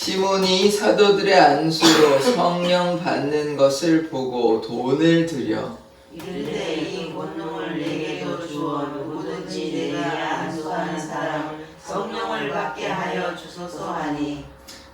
시몬이 사도들의 안수로 성령 받는 것을 보고 돈을 들여 이르되 이 권능을 내게도 주어 누구든지 내게 안수하는 사람을 성령을 받게 하여 주소서 하니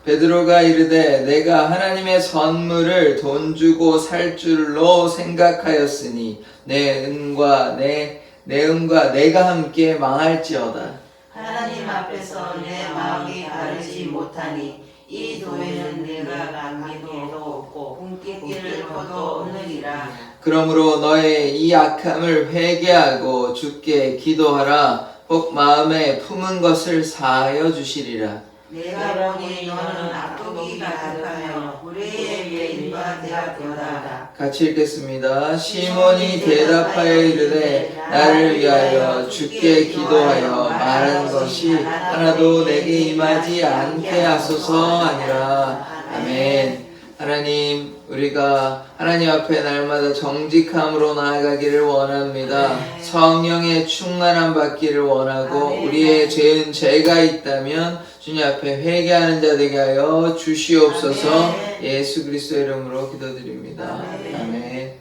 베드로가 이르되 내가 하나님의 선물을 돈 주고 살 줄로 생각하였으니 내 은과 내가 함께 망할지어다. 하나님 앞에서 내 마음이 가르지 못하니 이 도에는 내가 감기도 없고 굶기를 것도 없느니라. 그러므로 너의 이 악함을 회개하고 주께 기도하라. 혹 마음에 품은 것을 사하여 주시리라. 내가 보니 너는 악독이 가득하며 불의의 죄인과 되었도다. 같이 읽겠습니다. 시몬이 대답하여 이르되 나를 위하여 주께 기도하여 말한 것이 하나도 내게 임하지 않게 하소서 하니라. 아멘. 하나님, 우리가 하나님 앞에 날마다 정직함으로 나아가기를 원합니다. 성령의 충만함 받기를 원하고 우리의 죄는 죄가 있다면 주님 앞에 회개하는 자 되게 하여 주시옵소서. 예수 그리스도의 이름으로 기도드립니다. 아멘.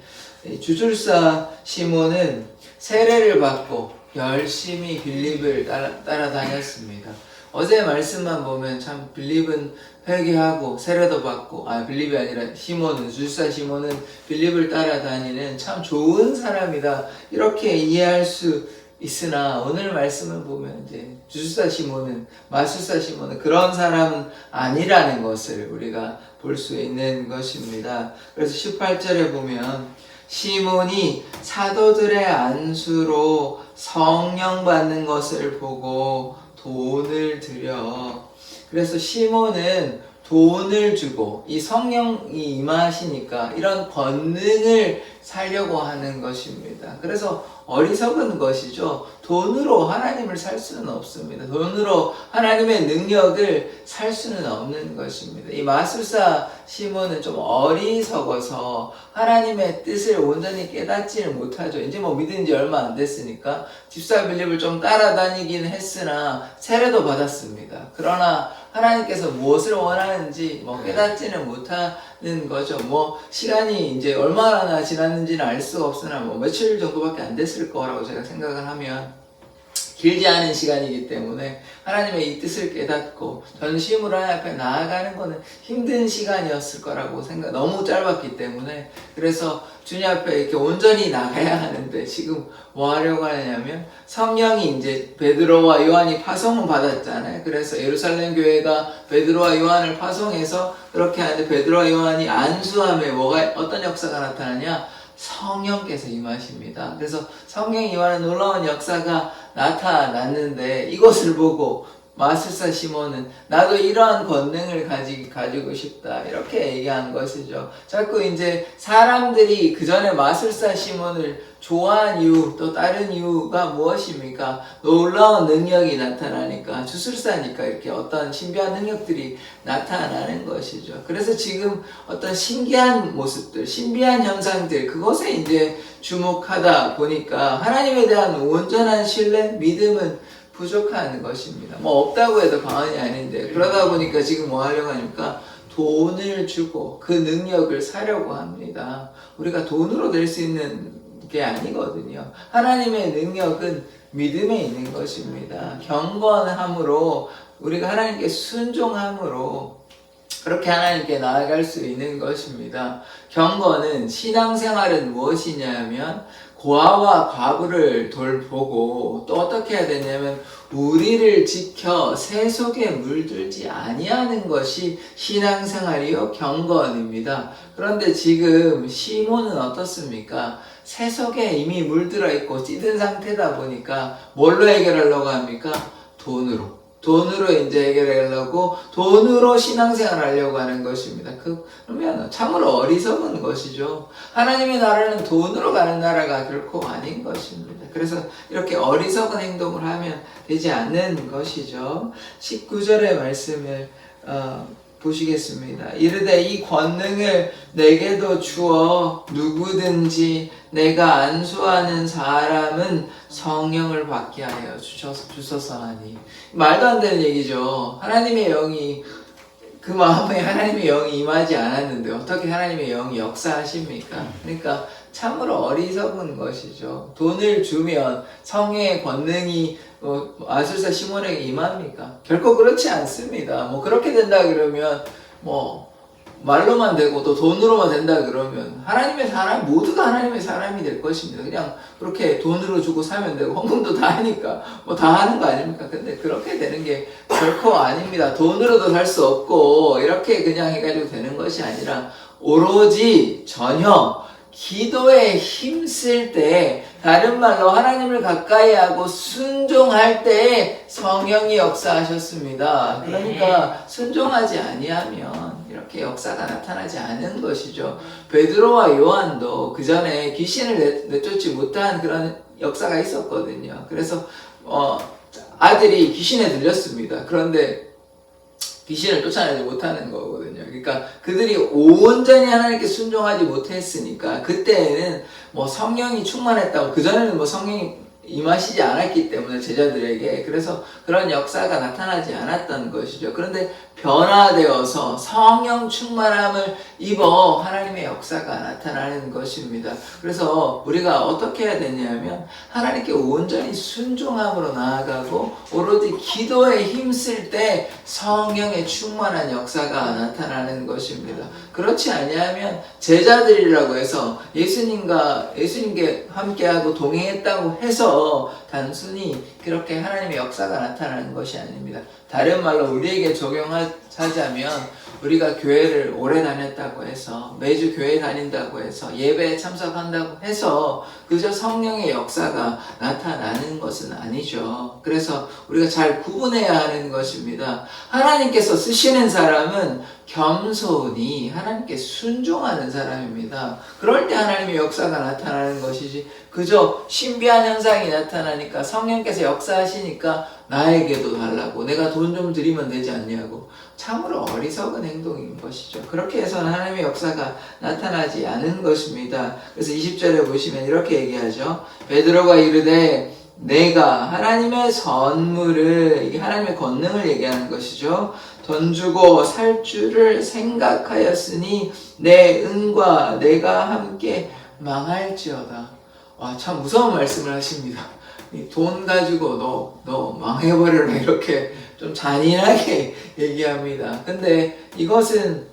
주술사 시몬은 세례를 받고 열심히 빌립을 따라다녔습니다. 어제 말씀만 보면 참 빌립은 회개하고 세례도 받고 빌립이 아니라 시몬은 주술사 시몬은 빌립을 따라다니는 참 좋은 사람이다 이렇게 이해할 수 있으나 오늘 말씀을 보면 이제 주술사 시몬은 마술사 시몬은 그런 사람은 아니라는 것을 우리가 볼 수 있는 것입니다. 그래서 18절에 보면 시몬이 사도들의 안수로 성령 받는 것을 보고 돈을 들여. 그래서 시몬은 돈을 주고 이 성령이 임하시니까 이런 권능을 살려고 하는 것입니다. 그래서 어리석은 것이죠. 돈으로 하나님을 살 수는 없습니다. 돈으로 하나님의 능력을 살 수는 없는 것입니다. 이 마술사 시몬은 좀 어리석어서 하나님의 뜻을 온전히 깨닫지를 못하죠. 이제 믿은 지 얼마 안 됐으니까 집사 빌립을 좀 따라다니긴 했으나 세례도 받았습니다. 그러나 하나님께서 무엇을 원하는지 깨닫지는 못하는 거죠. 시간이 이제 얼마나 지났는지는 알 수가 없으나 며칠 정도밖에 안 됐을 거라고 제가 생각을 하면 길지 않은 시간이기 때문에 하나님의 이 뜻을 깨닫고 전심으로 하나님 앞에 나아가는 것은 힘든 시간이었을 거라고 너무 짧았기 때문에 그래서 주님 앞에 이렇게 온전히 나가야 하는데 지금 뭐 하려고 하냐면 성령이 이제 베드로와 요한이 파송을 받았잖아요. 그래서 예루살렘 교회가 베드로와 요한을 파송해서 그렇게 하는데 베드로와 요한이 안수함에 어떤 역사가 나타나냐? 성령께서 임하십니다. 그래서 성령이 임하는 놀라운 역사가 나타났는데 이것을 보고 마술사 시몬은 나도 이러한 권능을 가지고 싶다 이렇게 얘기한 것이죠. 자꾸 이제 사람들이 그 전에 마술사 시몬을 좋아한 이유 또 다른 이유가 무엇입니까? 놀라운 능력이 나타나니까 주술사니까 이렇게 어떤 신비한 능력들이 나타나는 것이죠. 그래서 지금 어떤 신기한 모습들 신비한 현상들 그것에 이제 주목하다 보니까 하나님에 대한 온전한 신뢰 믿음은 부족한 것입니다. 없다고 해도 과언이 아닌데 그러다 보니까 지금 뭐 하려고 하니까 돈을 주고 그 능력을 사려고 합니다. 우리가 돈으로 낼 수 있는 게 아니거든요. 하나님의 능력은 믿음에 있는 것입니다. 경건함으로 우리가 하나님께 순종함으로 그렇게 하나님께 나아갈 수 있는 것입니다. 경건은 신앙생활은 무엇이냐면 고아와 과부를 돌보고 또 어떻게 해야 되냐면 우리를 지켜 새 속에 물들지 아니하는 것이 신앙생활이요 경건입니다. 그런데 지금 시몬은 어떻습니까? 새 속에 이미 물들어 있고 찌든 상태다 보니까 뭘로 해결하려고 합니까? 돈으로 이제 해결하려고 돈으로 신앙생활 하려고 하는 것입니다. 그러면 참으로 어리석은 것이죠. 하나님의 나라는 돈으로 가는 나라가 결코 아닌 것입니다. 그래서 이렇게 어리석은 행동을 하면 되지 않는 것이죠. 19절의 말씀을 보시겠습니다. 이르되 이 권능을 내게도 주어 누구든지 내가 안수하는 사람은 성령을 받게 하여 주소서 하니. 말도 안 되는 얘기죠. 하나님의 영이 그 마음에 하나님의 영이 임하지 않았는데 어떻게 하나님의 영이 역사하십니까? 그러니까 참으로 어리석은 것이죠. 돈을 주면 성령의 권능이 마술사 시몬에게 임합니까? 결코 그렇지 않습니다. 뭐 그렇게 된다 그러면 뭐 말로만 되고 또 돈으로만 된다 그러면 하나님의 사람 모두가 하나님의 사람이 될 것입니다. 그냥 그렇게 돈으로 주고 사면 되고 헌금도 다 하니까 뭐 다 하는 거 아닙니까? 근데 그렇게 되는 게 결코 아닙니다. 돈으로도 살 수 없고 이렇게 그냥 해가지고 되는 것이 아니라 오로지 전혀 기도에 힘쓸 때, 다른 말로 하나님을 가까이 하고 순종할 때 성령이 역사하셨습니다. 그러니까 순종하지 아니하면 이렇게 역사가 나타나지 않은 것이죠. 베드로와 요한도 그 전에 귀신을 내쫓지 못한 그런 역사가 있었거든요. 그래서 아들이 귀신에 들렸습니다. 그런데 귀신을 쫓아내지 못하는 거거든요. 그러니까 그들이 온전히 하나님께 순종하지 못했으니까 그때에는 뭐 성령이 충만했다고, 그전에는 뭐 성령이 임하시지 않았기 때문에 제자들에게, 그래서 그런 역사가 나타나지 않았던 것이죠. 그런데 변화되어서 성령 충만함을 입어 하나님의 역사가 나타나는 것입니다. 그래서 우리가 어떻게 해야 되냐면 하나님께 온전히 순종함으로 나아가고 오로지 기도에 힘쓸 때 성령의 충만한 역사가 나타나는 것입니다. 그렇지 아니하면 제자들이라고 해서 예수님께 함께하고 동행했다고 해서 단순히 그렇게 하나님의 역사가 나타나는 것이 아닙니다. 다른 말로 우리에게 적용하자면 우리가 교회를 오래 다녔다고 해서, 매주 교회 다닌다고 해서, 예배에 참석한다고 해서 그저 성령의 역사가 나타나는 것은 아니죠. 그래서 우리가 잘 구분해야 하는 것입니다. 하나님께서 쓰시는 사람은 겸손히 하나님께 순종하는 사람입니다. 그럴 때 하나님의 역사가 나타나는 것이지, 그저 신비한 현상이 나타나니까 성령께서 역사하시니까 나에게도 달라고, 내가 돈 좀 드리면 되지 않냐고, 참으로 어리석은 행동인 것이죠. 그렇게 해서는 하나님의 역사가 나타나지 않은 것입니다. 그래서 20절에 보시면 이렇게 얘기하죠. 베드로가 이르되 내가 하나님의 선물을, 이게 하나님의 권능을 얘기하는 것이죠. 돈 주고 살 줄을 생각하였으니 내 은과 내가 함께 망할지어다. 와, 참 무서운 말씀을 하십니다. 돈 가지고 너 망해버려라, 이렇게 좀 잔인하게 얘기합니다. 근데 이것은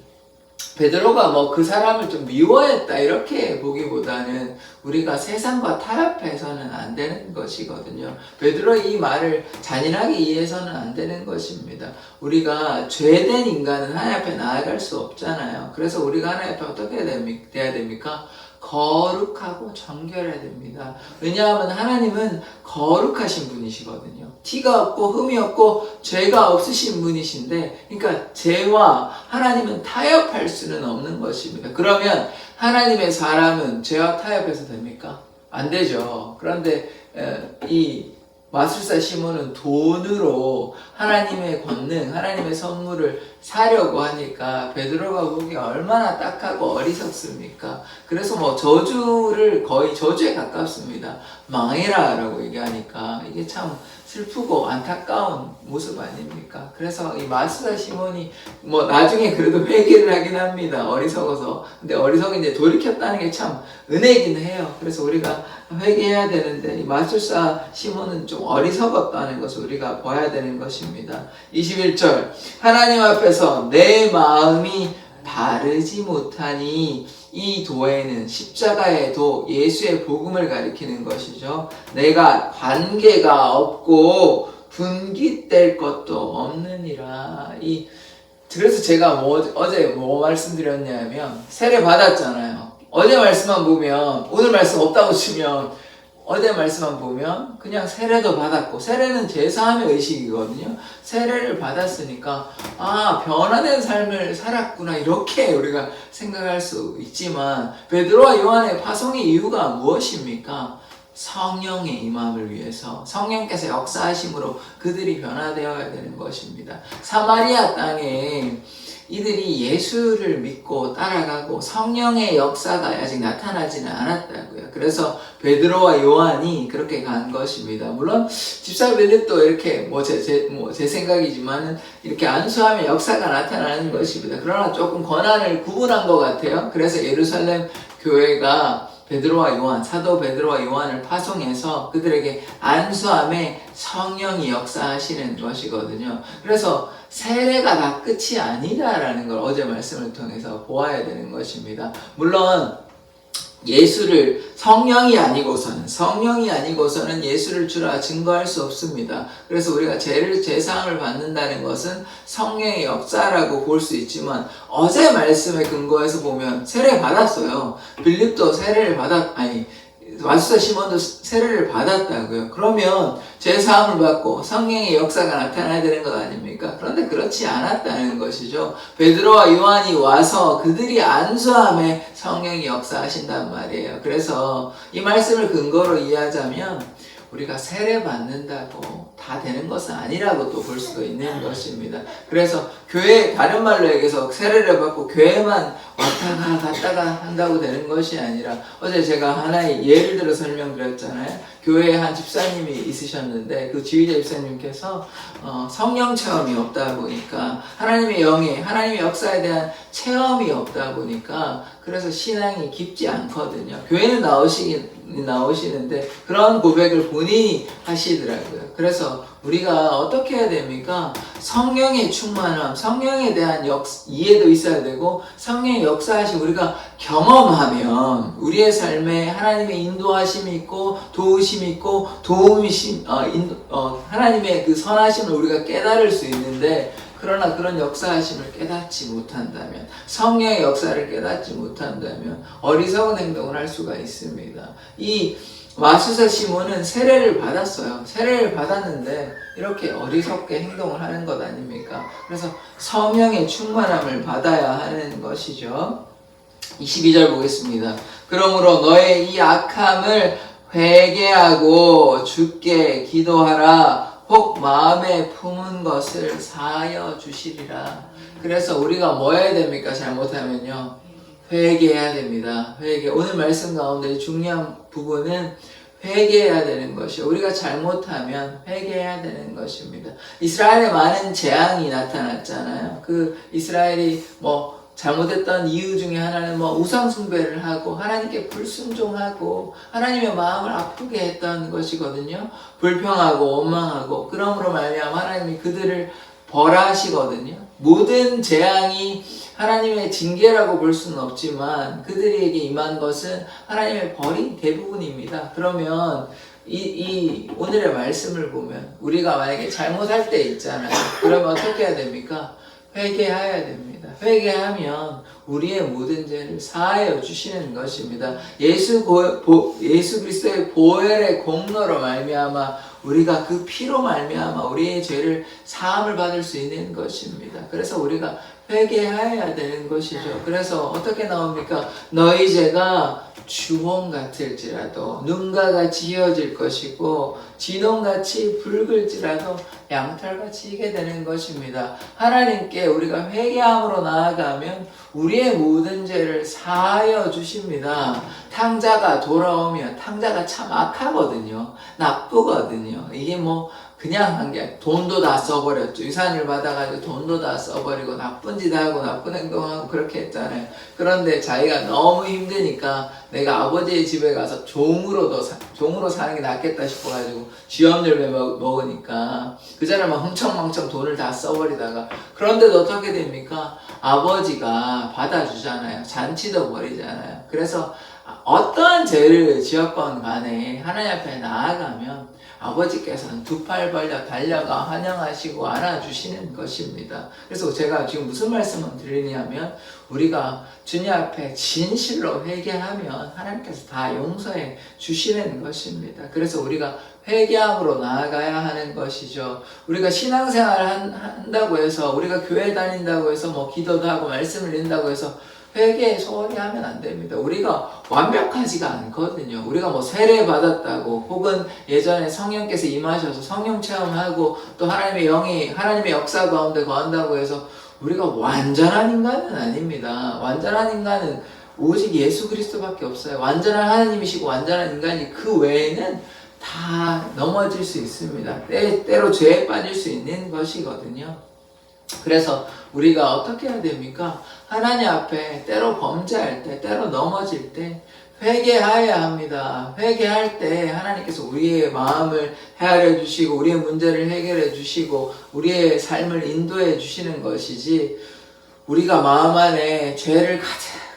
베드로가 뭐 그 사람을 좀 미워했다 이렇게 보기보다는 우리가 세상과 타협해서는 안 되는 것이거든요. 베드로의 이 말을 잔인하게 이해해서는 안 되는 것입니다. 우리가 죄된 인간은 하나님 앞에 나아갈 수 없잖아요. 그래서 우리가 하나님 앞에 어떻게 돼야 됩니까? 거룩하고 정결해야 됩니다. 왜냐하면 하나님은 거룩하신 분이시거든요. 티가 없고 흠이 없고 죄가 없으신 분이신데, 그러니까 죄와 하나님은 타협할 수는 없는 것입니다. 그러면 하나님의 사람은 죄와 타협해서 됩니까? 안 되죠. 그런데 이 마술사 시몬은 돈으로 하나님의 권능, 하나님의 선물을 사려고 하니까 베드로가 보기에 얼마나 딱하고 어리석습니까? 그래서 뭐 저주를, 거의 저주에 가깝습니다. 망해라 라고 얘기하니까 이게 참 슬프고 안타까운 모습 아닙니까? 그래서 이 마술사 시몬이 뭐 나중에 그래도 회개를 하긴 합니다. 어리석어서. 근데 어리석은 이제 돌이켰다는 게 참 은혜이긴 해요. 그래서 우리가 회개해야 되는데 이 마술사 시몬은 좀 어리석었다는 것을 우리가 봐야 되는 것입니다. 21절, 하나님 앞에서 내 마음이 바르지 못하니, 이 도에는 십자가의 도, 예수의 복음을 가리키는 것이죠. 내가 관계가 없고 분깃될 것도 없느니라. 그래서 제가 어제 뭐 말씀드렸냐면, 세례 받았잖아요. 어제 말씀만 보면, 오늘 말씀 없다고 치면, 어제 말씀만 보면 그냥 세례도 받았고, 세례는 제사함의 의식이거든요. 세례를 받았으니까 변화된 삶을 살았구나, 이렇게 우리가 생각할 수 있지만, 베드로와 요한의 파송의 이유가 무엇입니까? 성령의 임함을 위해서 성령께서 역사하심으로 그들이 변화되어야 되는 것입니다. 사마리아 땅에 이들이 예수를 믿고 따라가고 성령의 역사가 아직 나타나지는 않았다고요. 그래서 베드로와 요한이 그렇게 간 것입니다. 물론 집사 빌립도 이렇게 제 생각이지만은 이렇게 안수하면 역사가 나타나는 것입니다. 그러나 조금 권한을 구분한 것 같아요. 그래서 예루살렘 교회가 베드로와 요한, 사도 베드로와 요한을 파송해서 그들에게 안수함에 성령이 역사하시는 것이거든요. 그래서 세례가 다 끝이 아니다라는 걸 어제 말씀을 통해서 보아야 되는 것입니다. 물론 예수를 성령이 아니고서는 예수를 주라 증거할 수 없습니다. 그래서 우리가 제사함을 받는다는 것은 성령의 역사라고 볼 수 있지만 어제 말씀에 근거해서 보면 세례 받았어요. 빌립도 마수사 시몬도 세례를 받았다고요. 그러면 제사함을 받고 성령의 역사가 나타나야 되는 것 아닙니까? 그런데 그렇지 않았다는 것이죠. 베드로와 요한이 와서 그들이 안수함에 성령이 역사하신단 말이에요. 그래서 이 말씀을 근거로 이해하자면 우리가 세례 받는다고 다 되는 것은 아니라고 또 볼 수도 있는 것입니다. 그래서 교회, 다른 말로 얘기해서 세례를 받고 교회만 왔다가 갔다가 한다고 되는 것이 아니라, 어제 제가 하나의 예를 들어 설명드렸잖아요. 교회에 한 집사님이 있으셨는데 그 지휘자 집사님께서 성령 체험이 없다 보니까 하나님의 역사에 대한 체험이 없다 보니까 그래서 신앙이 깊지 않거든요. 교회는 나오시는데 그런 고백을 본인이 하시더라고요. 그래서 우리가 어떻게 해야 됩니까? 성령의 충만함, 성령에 대한 이해도 있어야 되고 성령의 역사하심 우리가 경험하면 우리의 삶에 하나님의 인도하심이 있고 도우심이 있고 하나님의 그 선하심을 우리가 깨달을 수 있는데, 그러나 그런 역사하심을 깨닫지 못한다면, 성령의 역사를 깨닫지 못한다면 어리석은 행동을 할 수가 있습니다. 이 마수사 시몬은 세례를 받았어요. 세례를 받았는데 이렇게 어리석게 행동을 하는 것 아닙니까? 그래서 성령의 충만함을 받아야 하는 것이죠. 22절 보겠습니다. 그러므로 너의 이 악함을 회개하고 주께 기도하라. 혹 마음에 품은 것을 사하여 주시리라. 그래서 우리가 뭐 해야 됩니까? 잘못하면요, 회개해야 됩니다. 오늘 말씀 가운데 중요한 부분은 회개해야 되는 것이요, 우리가 잘못하면 회개해야 되는 것입니다. 이스라엘에 많은 재앙이 나타났잖아요. 그 이스라엘이 잘못했던 이유 중에 하나는 우상 숭배를 하고 하나님께 불순종하고 하나님의 마음을 아프게 했던 것이거든요. 불평하고 원망하고, 그러므로 말미암아 하나님이 그들을 벌하시거든요. 모든 재앙이 하나님의 징계라고 볼 수는 없지만 그들에게 임한 것은 하나님의 벌이 대부분입니다. 그러면 이 오늘의 말씀을 보면 우리가 만약에 잘못할 때 있잖아요. 그러면 어떻게 해야 됩니까? 회개해야 됩니다. 회개하면 우리의 모든 죄를 사하여 주시는 것입니다. 예수 그리스도의 보혈의 공로로 말미암아 우리가 그 피로 말미암아 우리의 죄를 사함을 받을 수 있는 것입니다. 그래서 우리가 회개해야 되는 것이죠. 그래서 어떻게 나옵니까? 너희 죄가 주홍 같을지라도 눈과 같이 희어질 것이고 진홍같이 붉을지라도 양털같이 희게 되는 것입니다. 하나님께 우리가 회개함으로 나아가면 우리의 모든 죄를 사하여 주십니다. 탕자가 돌아오면, 탕자가 참 악하거든요. 나쁘거든요. 이게 그냥 한 게, 돈도 다 써버렸죠. 유산을 받아가지고 돈도 다 써버리고 나쁜 짓 하고 나쁜 행동하고 그렇게 했잖아요. 그런데 자기가 너무 힘드니까 내가 아버지의 집에 가서 종으로 사는 게 낫겠다 싶어가지고 쥐염열매 먹으니까 그 사람 흥청망청 돈을 다 써버리다가, 그런데도 어떻게 됩니까? 아버지가 받아주잖아요. 잔치도 벌이잖아요. 그래서 어떠한 죄를 지었건 간에 하나님 앞에 나아가면 아버지께서는 두 팔 벌려 달려가 환영하시고 안아주시는 것입니다. 그래서 제가 지금 무슨 말씀을 드리냐면, 우리가 주님 앞에 진실로 회개하면 하나님께서 다 용서해 주시는 것입니다. 그래서 우리가 회개함으로 나아가야 하는 것이죠. 우리가 신앙생활을 한다고 해서, 우리가 교회 다닌다고 해서 기도도 하고 말씀을 읽는다고 해서 회개 소홀히 하면 안 됩니다. 우리가 완벽하지가 않거든요. 우리가 뭐 세례 받았다고 혹은 예전에 성령께서 임하셔서 성령 체험하고 또 하나님의 영이 하나님의 역사 가운데 거한다고 해서 우리가 완전한 인간은 아닙니다. 완전한 인간은 오직 예수 그리스도밖에 없어요. 완전한 하나님이시고 완전한 인간이 그 외에는 다 넘어질 수 있습니다. 때로 죄에 빠질 수 있는 것이거든요. 그래서 우리가 어떻게 해야 됩니까? 하나님 앞에 때로 범죄할 때, 때로 넘어질 때 회개해야 합니다. 회개할 때 하나님께서 우리의 마음을 헤아려 주시고 우리의 문제를 해결해 주시고 우리의 삶을 인도해 주시는 것이지, 우리가 마음 안에 죄를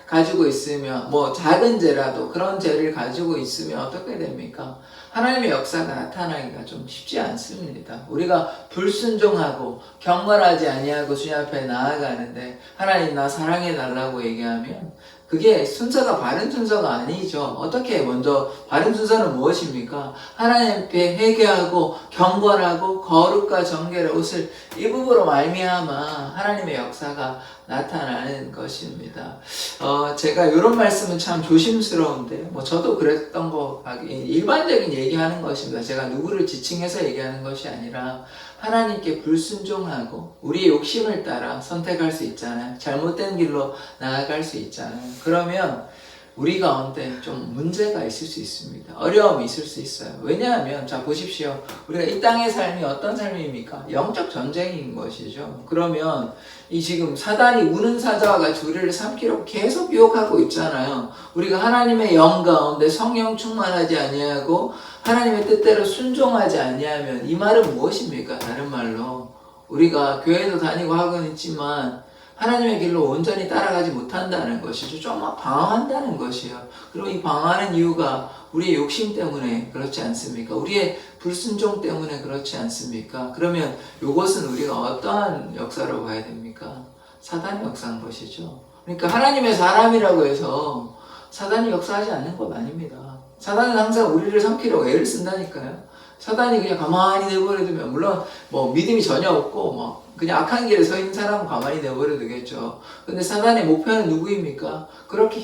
가지고 있으면, 뭐 작은 죄라도 그런 죄를 가지고 있으면 어떻게 됩니까? 하나님의 역사가 나타나기가 좀 쉽지 않습니다. 우리가 불순종하고 경건하지 아니하고 주님 앞에 나아가는데 하나님 나 사랑해 달라고 얘기하면 그게 순서가 바른 순서가 아니죠. 어떻게 먼저 바른 순서는 무엇입니까? 하나님 앞에 회개하고 경건하고 거룩과 정결의 옷을 입음으로 말미암아 하나님의 역사가 나타나는 것입니다. 제가 이런 말씀은 참 조심스러운데, 뭐 저도 그랬던 거, 일반적인 얘기하는 것입니다. 제가 누구를 지칭해서 얘기하는 것이 아니라 하나님께 불순종하고 우리의 욕심을 따라 선택할 수 있잖아요. 잘못된 길로 나아갈 수 있잖아요. 그러면 우리 가운데 좀 문제가 있을 수 있습니다. 어려움이 있을 수 있어요. 왜냐하면 자 보십시오. 우리가 이 땅의 삶이 어떤 삶입니까? 영적 전쟁인 것이죠. 그러면 이 지금 사단이 우는 사자와 같이 우리를 삼키려고 계속 유혹하고 있잖아요. 우리가 하나님의 영 가운데 성령 충만하지 아니하고 하나님의 뜻대로 순종하지 아니하면, 이 말은 무엇입니까? 다른 말로 우리가 교회도 다니고 하고는 있지만 하나님의 길로 온전히 따라가지 못한다는 것이죠. 좀 방황한다는 것이에요. 그리고 이 방황하는 이유가 우리의 욕심 때문에 그렇지 않습니까? 우리의 불순종 때문에 그렇지 않습니까? 그러면 이것은 우리가 어떠한 역사로 봐야 됩니까? 사단의 역사인 것이죠. 그러니까 하나님의 사람이라고 해서 사단이 역사하지 않는 것 아닙니다. 사단은 항상 우리를 삼키려고 애를 쓴다니까요. 사단이 그냥 가만히 내버려두면, 물론 뭐 믿음이 전혀 없고 뭐 그냥 악한 길에 서 있는 사람은 가만히 내버려 두겠죠. 근데 사단의 목표는 누구입니까? 그렇게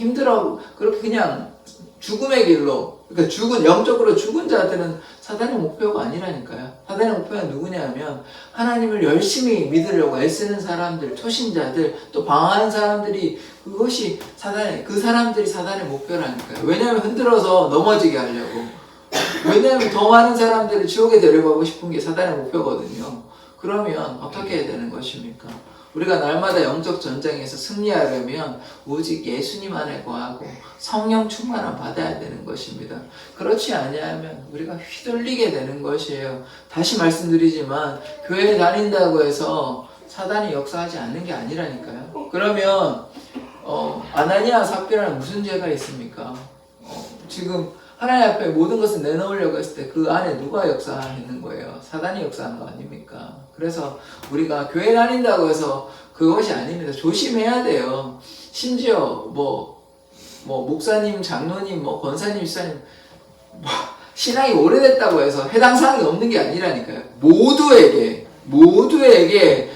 그렇게 그냥 죽음의 길로, 그러니까 영적으로 죽은 자들은 사단의 목표가 아니라니까요. 사단의 목표는 누구냐면 하나님을 열심히 믿으려고 애쓰는 사람들, 초신자들, 또 방황하는 사람들이, 그 사람들이 사단의 목표라니까요. 왜냐하면 흔들어서 넘어지게 하려고. 왜냐하면 더 많은 사람들을 지옥에 데려가고 싶은 게 사단의 목표거든요. 그러면 어떻게 해야 되는 것입니까? 우리가 날마다 영적 전쟁에서 승리하려면 오직 예수님 안에 거하고 성령 충만함 받아야 되는 것입니다. 그렇지 아니하면 우리가 휘둘리게 되는 것이에요. 다시 말씀드리지만 교회에 다닌다고 해서 사단이 역사하지 않는 게 아니라니까요. 그러면 아나니아 삽비라는 무슨 죄가 있습니까? 지금 하나님 앞에 모든 것을 내놓으려고 했을 때 그 안에 누가 역사하는 거예요? 사단이 역사한 거 아닙니까? 그래서 우리가 교회 다닌다고 해서 그것이 아닙니다. 조심해야 돼요. 심지어 목사님, 장로님, 권사님, 집사님, 신앙이 오래됐다고 해서 해당 사항이 없는 게 아니라니까요. 모두에게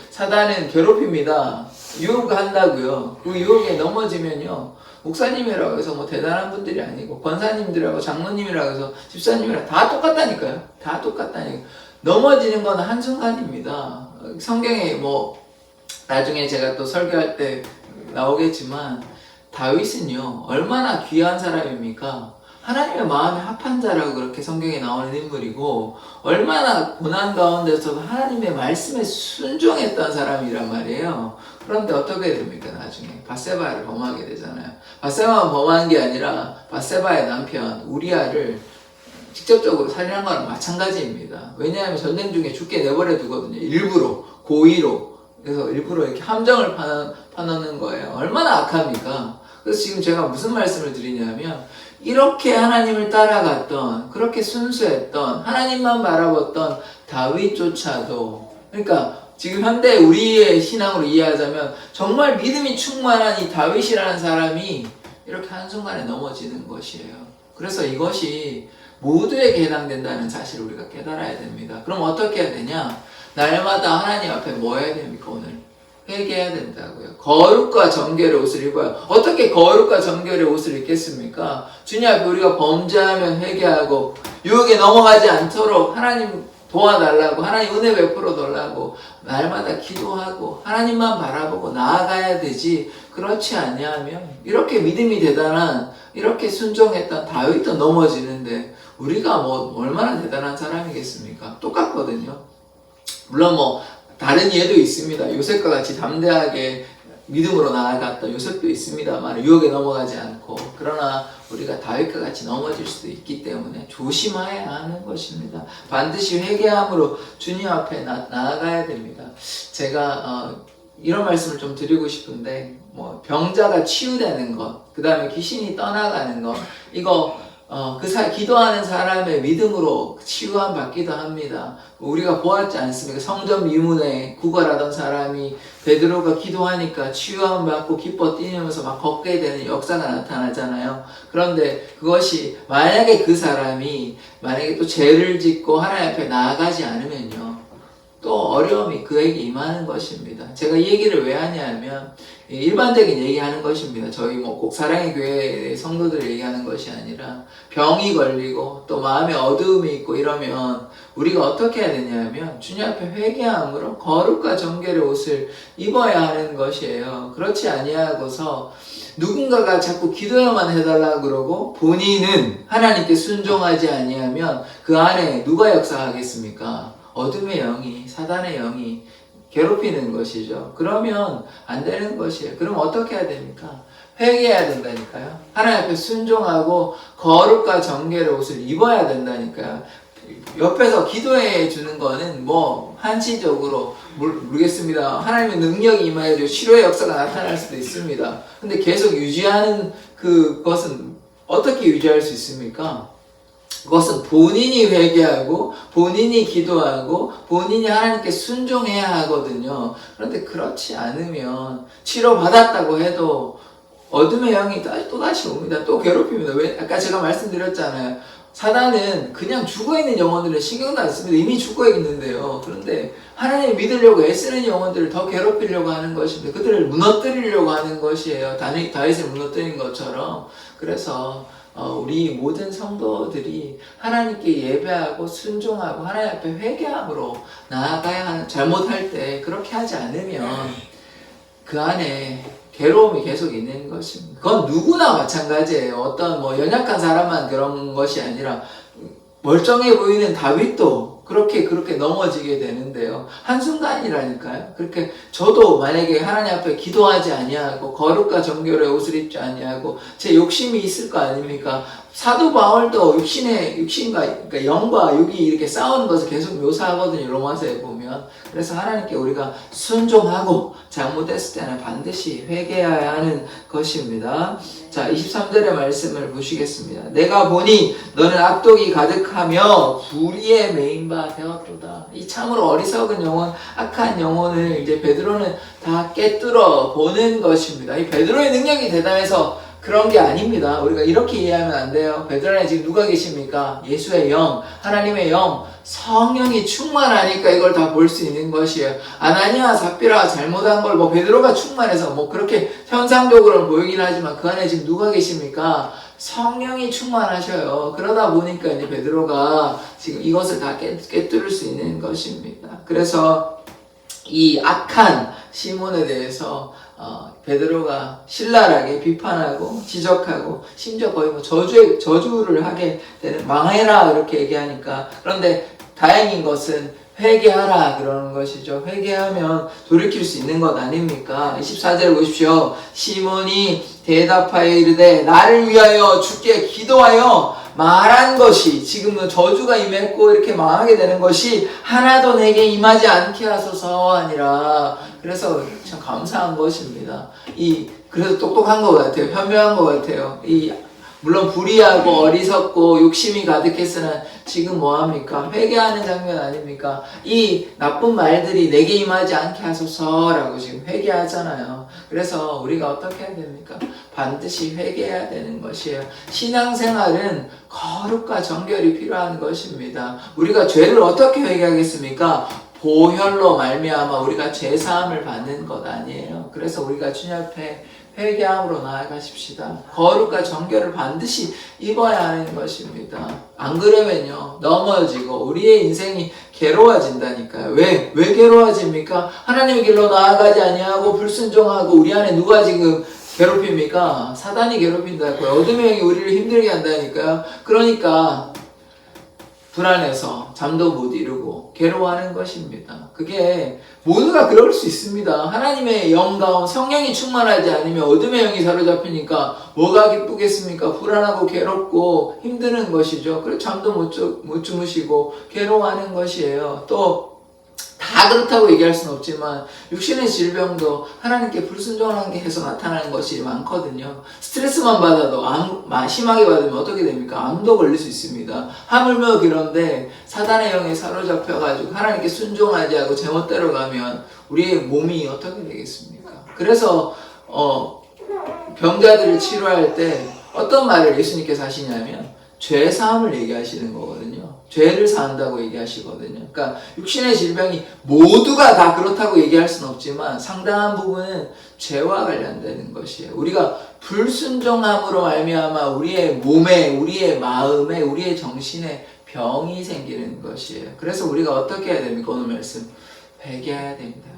사단은 괴롭힙니다. 유혹한다고요. 그 유혹에 넘어지면요, 목사님이라고 해서 뭐 대단한 분들이 아니고 권사님들하고 장로님이라고 해서 집사님이라고 다 똑같다니까요. 다 똑같다니까요. 넘어지는 건 한순간입니다. 성경에 나중에 제가 또 설교할 때 나오겠지만 다윗은요 얼마나 귀한 사람입니까? 하나님의 마음에 합한 자라고 그렇게 성경에 나오는 인물이고, 얼마나 고난 가운데서도 하나님의 말씀에 순종했던 사람이란 말이에요. 그런데 어떻게 됩니까? 나중에 밧세바를 범하게 되잖아요. 밧세바만 범한 게 아니라 밧세바의 남편 우리아를 직접적으로 살인한 거랑 마찬가지입니다. 왜냐하면 전쟁 중에 죽게 내버려 두거든요. 일부러, 고의로. 그래서 일부러 이렇게 함정을 파놓는 거예요. 얼마나 악합니까? 그래서 지금 제가 무슨 말씀을 드리냐면, 이렇게 하나님을 따라갔던, 그렇게 순수했던, 하나님만 바라봤던 다윗조차도, 그러니까 지금 현대 우리의 신앙으로 이해하자면 정말 믿음이 충만한 이 다윗이라는 사람이 이렇게 한순간에 넘어지는 것이에요. 그래서 이것이 모두에게 해당된다는 사실을 우리가 깨달아야 됩니다. 그럼 어떻게 해야 되냐? 날마다 하나님 앞에 뭐 해야 됩니까? 오늘 회개해야 된다고요. 거룩과 정결의 옷을 입어요. 어떻게 거룩과 정결의 옷을 입겠습니까? 주님 앞에 우리가 범죄하면 회개하고 유혹에 넘어가지 않도록 하나님 도와달라고, 하나님 은혜 베풀어 달라고 날마다 기도하고 하나님만 바라보고 나아가야 되지. 그렇지 아니하면 이렇게 믿음이 대단한, 이렇게 순종했던 다윗도 넘어지는데 우리가 뭐 얼마나 대단한 사람이겠습니까? 똑같거든요. 물론 뭐 다른 예도 있습니다. 요셉과 같이 담대하게 믿음으로 나아갔던 요셉도 있습니다만 유혹에 넘어가지 않고, 그러나 우리가 다윗과 같이 넘어질 수도 있기 때문에 조심해야 하는 것입니다. 반드시 회개함으로 주님 앞에 나아가야 됩니다. 제가 이런 말씀을 좀 드리고 싶은데, 뭐 병자가 치유되는 것, 그 다음에 귀신이 떠나가는 것, 이거 기도하는 사람의 믿음으로 치유함 받기도 합니다. 우리가 보았지 않습니까? 성전 미문에 구걸하던 사람이 베드로가 기도하니까 치유함 받고 기뻐 뛰면서 막 걷게 되는 역사가 나타나잖아요. 그런데 그것이 만약에 그 사람이 만약에 또 죄를 짓고 하나님 앞에 나아가지 않으면요, 또 어려움이 그에게 임하는 것입니다. 제가 이 얘기를 왜 하냐면 일반적인 얘기하는 것입니다. 저희 뭐 꼭 사랑의 교회 성도들 얘기하는 것이 아니라, 병이 걸리고 또 마음에 어두움이 있고 이러면 우리가 어떻게 해야 되냐면 주님 앞에 회개함으로 거룩과 정결의 옷을 입어야 하는 것이에요. 그렇지 아니하고서 누군가가 자꾸 기도만 해달라 그러고 본인은 하나님께 순종하지 아니하면 그 안에 누가 역사하겠습니까? 어둠의 영이, 사단의 영이 괴롭히는 것이죠. 그러면 안 되는 것이에요. 그럼 어떻게 해야 됩니까? 회개해야 된다니까요. 하나님 앞에 순종하고 거룩과 정결의 옷을 입어야 된다니까요. 옆에서 기도해 주는 거는 뭐 한시적으로 모르겠습니다. 하나님의 능력이 임하여 치료의 역사가 나타날 수도 있습니다. 근데 계속 유지하는 그것은 어떻게 유지할 수 있습니까? 그것은 본인이 회개하고 본인이 기도하고 본인이 하나님께 순종해야 하거든요. 그런데 그렇지 않으면 치료받았다고 해도 어둠의 영이 또다시 옵니다. 또 괴롭힙니다. 왜? 아까 제가 말씀드렸잖아요. 사단은 그냥 죽어있는 영혼들은 신경도 안 씁니다. 이미 죽어있는데요. 그런데 하나님 믿으려고 애쓰는 영혼들을 더 괴롭히려고 하는 것입니다. 그들을 무너뜨리려고 하는 것이에요. 다윗을 무너뜨린 것처럼. 그래서 우리 모든 성도들이 하나님께 예배하고 순종하고 하나님 앞에 회개함으로 나아가야 하는, 잘못할 때 그렇게 하지 않으면 그 안에 괴로움이 계속 있는 것입니다. 그건 누구나 마찬가지예요. 어떤 뭐 연약한 사람만 그런 것이 아니라 멀쩡해 보이는 다윗도 그렇게 넘어지게 되는데요. 한순간이라니까요. 그렇게 저도 만약에 하나님 앞에 기도하지 아니하고 거룩과 정결의 옷을 입지 아니하고 제 욕심이 있을 거 아닙니까? 사도 바울도 육신과 그러니까 영과 육이 이렇게 싸우는 것을 계속 묘사하거든요. 로마서에 보면. 그래서 하나님께 우리가 순종하고 잘못했을 때는 반드시 회개해야 하는 것입니다. 자, 23절의 말씀을 보시겠습니다. 내가 보니 너는 악독이 가득하며 불의에 매인 바 되었도다. 이 참으로 어리석은 영혼, 악한 영혼을 이제 베드로는 다 깨뚫어 보는 것입니다. 이 베드로의 능력이 대단해서 그런 게 아닙니다. 우리가 이렇게 이해하면 안 돼요. 베드로 안에 지금 누가 계십니까? 예수의 영, 하나님의 영, 성령이 충만하니까 이걸 다 볼 수 있는 것이에요. 아나니아, 삽비라 잘못한 걸 뭐 베드로가 충만해서 뭐 그렇게 현상적으로는 보이긴 하지만 그 안에 지금 누가 계십니까? 성령이 충만하셔요. 그러다 보니까 이제 베드로가 지금 이것을 다 깨뚫을 수 있는 것입니다. 그래서 이 악한 시몬에 대해서 베드로가 신랄하게 비판하고 지적하고 심지어 거의 뭐 저주를 하게 되는, 망해라 이렇게 얘기하니까. 그런데 다행인 것은 회개하라 그러는 것이죠. 회개하면 돌이킬 수 있는 것 아닙니까? 24절 보십시오. 시몬이 대답하여 이르되 나를 위하여 주께 기도하여 말한 것이, 지금은 저주가 임했고 이렇게 망하게 되는 것이 하나도 내게 임하지 않게 하소서 하니라. 그래서 참 감사한 것입니다. 그래서 똑똑한 것 같아요. 현명한 것 같아요. 물론 불의하고 어리석고 욕심이 가득했으나 지금 뭐합니까? 회개하는 장면 아닙니까? 이 나쁜 말들이 내게 임하지 않게 하소서라고 지금 회개하잖아요. 그래서 우리가 어떻게 해야 됩니까? 반드시 회개해야 되는 것이에요. 신앙생활은 거룩과 정결이 필요한 것입니다. 우리가 죄를 어떻게 회개하겠습니까? 보혈로 말미암아 우리가 죄 사함을 받는 것 아니에요. 그래서 우리가 주님 앞에 회개함으로 나아가십시다. 거룩과 정결을 반드시 입어야 하는 것입니다. 안 그러면요 넘어지고 우리의 인생이 괴로워진다니까요. 왜 괴로워집니까? 하나님의 길로 나아가지 아니하고 불순종하고 우리 안에 누가 지금 괴롭힙니까? 사단이 괴롭힌다고요. 어둠의 영이 우리를 힘들게 한다니까요. 그러니까 불안해서 잠도 못 이루고 괴로워하는 것입니다. 그게 모두가 그럴 수 있습니다. 하나님의 영 가운데 성령이 충만하지 않으면 어둠의 영이 사로잡히니까 뭐가 기쁘겠습니까? 불안하고 괴롭고 힘드는 것이죠. 그래서 잠도 못 주무시고 괴로워하는 것이에요. 또 다 그렇다고 얘기할 수는 없지만 육신의 질병도 하나님께 불순종하는 게 해서 나타나는 것이 많거든요. 스트레스만 받아도 심하게 받으면 어떻게 됩니까? 암도 걸릴 수 있습니다. 하물며 그런데 사단의 영에 사로잡혀가지고 하나님께 순종하지 않고 제멋대로 가면 우리의 몸이 어떻게 되겠습니까? 그래서 병자들을 치료할 때 어떤 말을 예수님께서 하시냐면 죄 사함을 얘기하시는 거거든요. 죄를 사한다고 얘기하시거든요. 그러니까 육신의 질병이 모두가 다 그렇다고 얘기할 수는 없지만 상당한 부분은 죄와 관련되는 것이에요. 우리가 불순종함으로 말미암아 우리의 몸에, 우리의 마음에, 우리의 정신에 병이 생기는 것이에요. 그래서 우리가 어떻게 해야 됩니까? 오늘 말씀 회개해야 됩니다.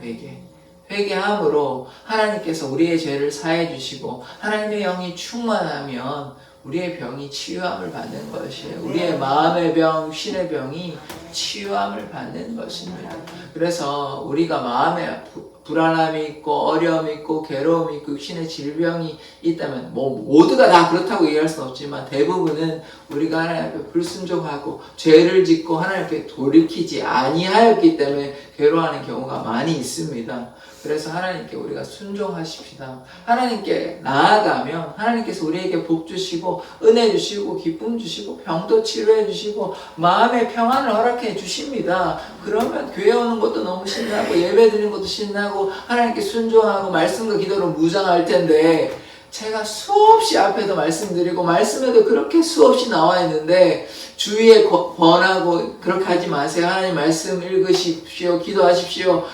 회개함으로 하나님께서 우리의 죄를 사해 주시고 하나님의 영이 충만하면 우리의 병이 치유함을 받는 것이에요. 우리의 마음의 병, 신의 병이 치유함을 받는 것입니다. 그래서 우리가 마음에 불안함이 있고 어려움이 있고 괴로움이 있고 육신의 질병이 있다면 모두가 다 그렇다고 얘기할 수는 없지만 대부분은 우리가 하나님 앞에 불순종하고 죄를 짓고 하나님 앞에 돌이키지 아니하였기 때문에 괴로워하는 경우가 많이 있습니다. 그래서 하나님께 우리가 순종하십시다. 하나님께 나아가면 하나님께서 우리에게 복 주시고 은혜 주시고 기쁨 주시고 병도 치료해 주시고 마음의 평안을 허락해 주십니다. 그러면 교회 오는 것도 너무 신나고 예배 드리는 것도 신나고 하나님께 순종하고 말씀과 기도로 무장할 텐데 제가 수없이 앞에도 말씀드리고 말씀에도 그렇게 수없이 나와 있는데 주위에 번하고 그렇게 하지 마세요. 하나님 말씀 읽으십시오. 기도하십시오.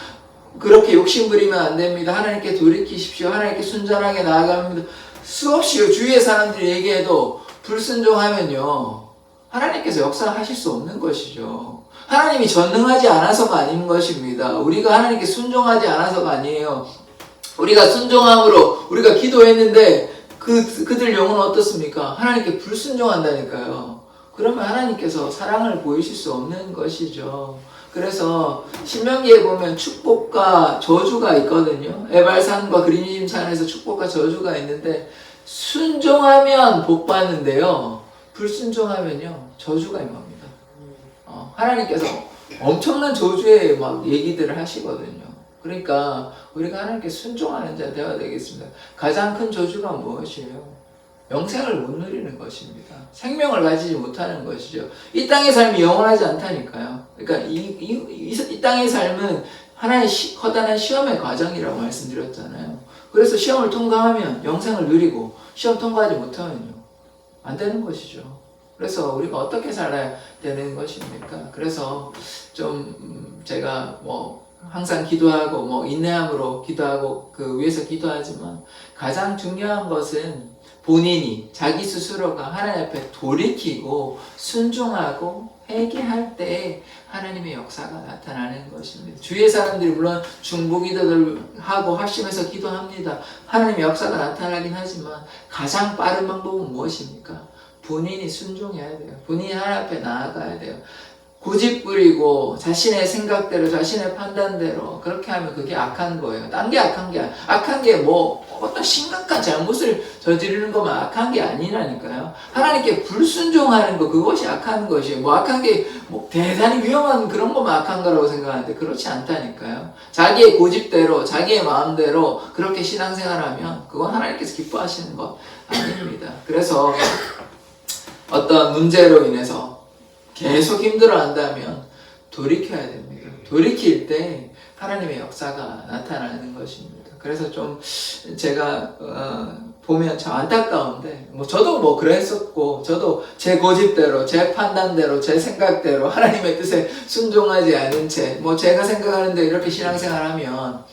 그렇게 욕심부리면 안 됩니다. 하나님께 돌이키십시오. 하나님께 순전하게 나아갑니다. 수없이 주위의 사람들이 얘기해도 불순종하면요 하나님께서 역사하실 수 없는 것이죠. 하나님이 전능하지 않아서가 아닌 것입니다. 우리가 하나님께 순종하지 않아서가 아니에요. 우리가 순종함으로 우리가 기도했는데 그들 영은 어떻습니까? 하나님께 불순종한다니까요. 그러면 하나님께서 사랑을 보이실 수 없는 것이죠. 그래서 신명기에 보면 축복과 저주가 있거든요. 에발산과 그림짐산에서 축복과 저주가 있는데 순종하면 복 받는데요. 불순종하면요 저주가 임합니다. 하나님께서 엄청난 저주의 막 얘기들을 하시거든요. 그러니까 우리가 하나님께 순종하는 자 되어야 되겠습니다. 가장 큰 저주가 무엇이에요? 영생을 못 누리는 것입니다. 생명을 가지지 못하는 것이죠. 이 땅의 삶이 영원하지 않다니까요. 그러니까 이 땅의 삶은 하나의 커다란 시험의 과정이라고 말씀드렸잖아요. 그래서 시험을 통과하면 영생을 누리고 시험 통과하지 못하면요 안 되는 것이죠. 그래서 우리가 어떻게 살아야 되는 것입니까? 그래서 좀 제가 항상 기도하고 인내함으로 기도하고 그 위해서 기도하지만 가장 중요한 것은 본인이 자기 스스로가 하나님 앞에 돌이키고 순종하고 회개할 때 하나님의 역사가 나타나는 것입니다. 주위의 사람들이 물론 중보기도를 하고 합심해서 기도합니다. 하나님의 역사가 나타나긴 하지만 가장 빠른 방법은 무엇입니까? 본인이 순종해야 돼요. 본인이 하나님 앞에 나아가야 돼요. 고집 부리고 자신의 생각대로 자신의 판단대로 그렇게 하면 그게 악한 거예요. 딴 게 악한 게 아니야. 악한 게 어떤 심각한 잘못을 저지르는 것만 악한 게 아니라니까요. 하나님께 불순종하는 거 그것이 악한 것이에요. 악한 게 대단히 위험한 그런 것만 악한 거라고 생각하는데 그렇지 않다니까요. 자기의 고집대로 자기의 마음대로 그렇게 신앙생활하면 그건 하나님께서 기뻐하시는 것 아닙니다. 그래서 어떤 문제로 인해서 계속 힘들어한다면 돌이켜야 됩니다. 돌이킬 때 하나님의 역사가 나타나는 것입니다. 그래서 좀 제가 보면 참 안타까운데, 저도 그랬었고, 저도 제 고집대로, 제 판단대로, 제 생각대로 하나님의 뜻에 순종하지 않은 채, 제가 생각하는 대로 이렇게 신앙생활하면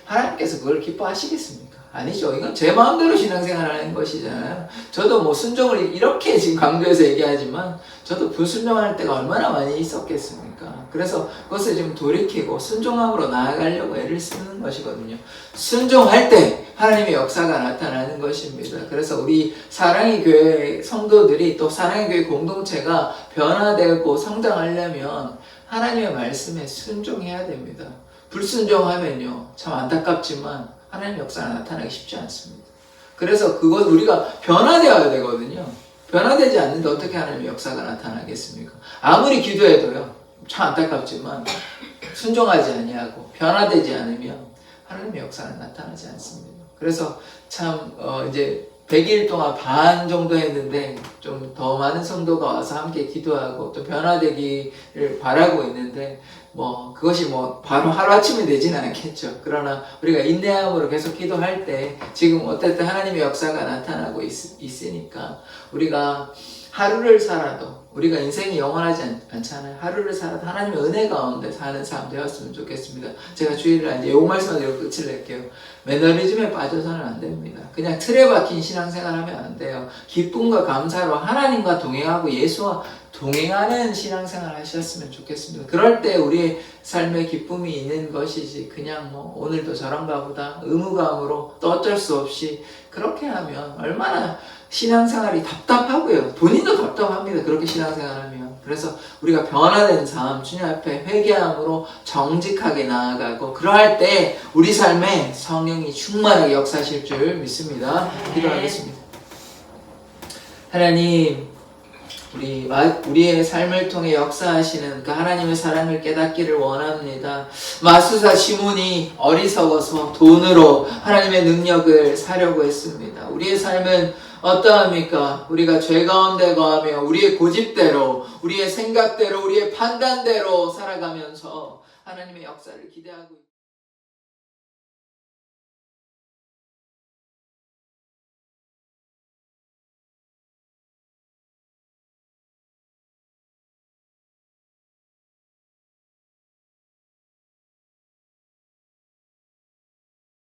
하나님께서 그걸 기뻐하시겠습니까? 아니죠. 이건 제 마음대로 신앙생활하는 것이잖아요. 저도 순종을 이렇게 지금 강조해서 얘기하지만, 저도 불순종할 때가 얼마나 많이 있었겠습니까? 그래서 그것을 지금 돌이키고 순종함으로 나아가려고 애를 쓰는 것이거든요. 순종할 때 하나님의 역사가 나타나는 것입니다. 그래서 우리 사랑의 교회 성도들이 또 사랑의 교회 공동체가 변화되고 성장하려면 하나님의 말씀에 순종해야 됩니다. 불순종하면요, 참 안타깝지만 하나님의 역사가 나타나기 쉽지 않습니다. 그래서 그것 우리가 변화되어야 되거든요. 변화되지 않는데 어떻게 하나님의 역사가 나타나겠습니까? 아무리 기도해도요, 참 안타깝지만 순종하지 아니하고 변화되지 않으면 하나님의 역사는 나타나지 않습니다. 그래서 참 이제 100일 동안 반 정도 했는데 좀 더 많은 성도가 와서 함께 기도하고 또 변화되기를 바라고 있는데 그것이 바로 하루아침에 되지는 않겠죠. 그러나 우리가 인내함으로 계속 기도할 때 지금 어쨌든 하나님의 역사가 나타나고 있으니까 우리가 하루를 살아도 우리가 인생이 영원하지 않잖아요. 하루를 살아도 하나님의 은혜 가운데 사는 삶 되었으면 좋겠습니다. 제가 주일날 이제 요 말씀을 끝을 낼게요. 매너리즘에 빠져서는 안 됩니다. 그냥 틀에 박힌 신앙생활 하면 안 돼요. 기쁨과 감사로 하나님과 동행하고 예수와 동행하는 신앙생활 하셨으면 좋겠습니다. 그럴 때 우리의 삶에 기쁨이 있는 것이지 그냥 오늘도 저런가 보다 의무감으로 또 어쩔 수 없이 그렇게 하면 얼마나 신앙생활이 답답하고요. 본인도 답답합니다. 그렇게 신앙생활하면. 그래서 우리가 변화된 삶, 주님 앞에 회개함으로 정직하게 나아가고 그러할 때 우리 삶에 성령이 충만하게 역사하실 줄 믿습니다. 기도하겠습니다. 하나님, 우리의 삶을 통해 역사하시는 그 하나님의 사랑을 깨닫기를 원합니다. 마수사 시몬이 어리석어서 돈으로 하나님의 능력을 사려고 했습니다. 우리의 삶은 어떠합니까? 우리가 죄 가운데 거하며 우리의 고집대로, 우리의 생각대로, 우리의 판단대로 살아가면서 하나님의 역사를 기대하고 있습니다.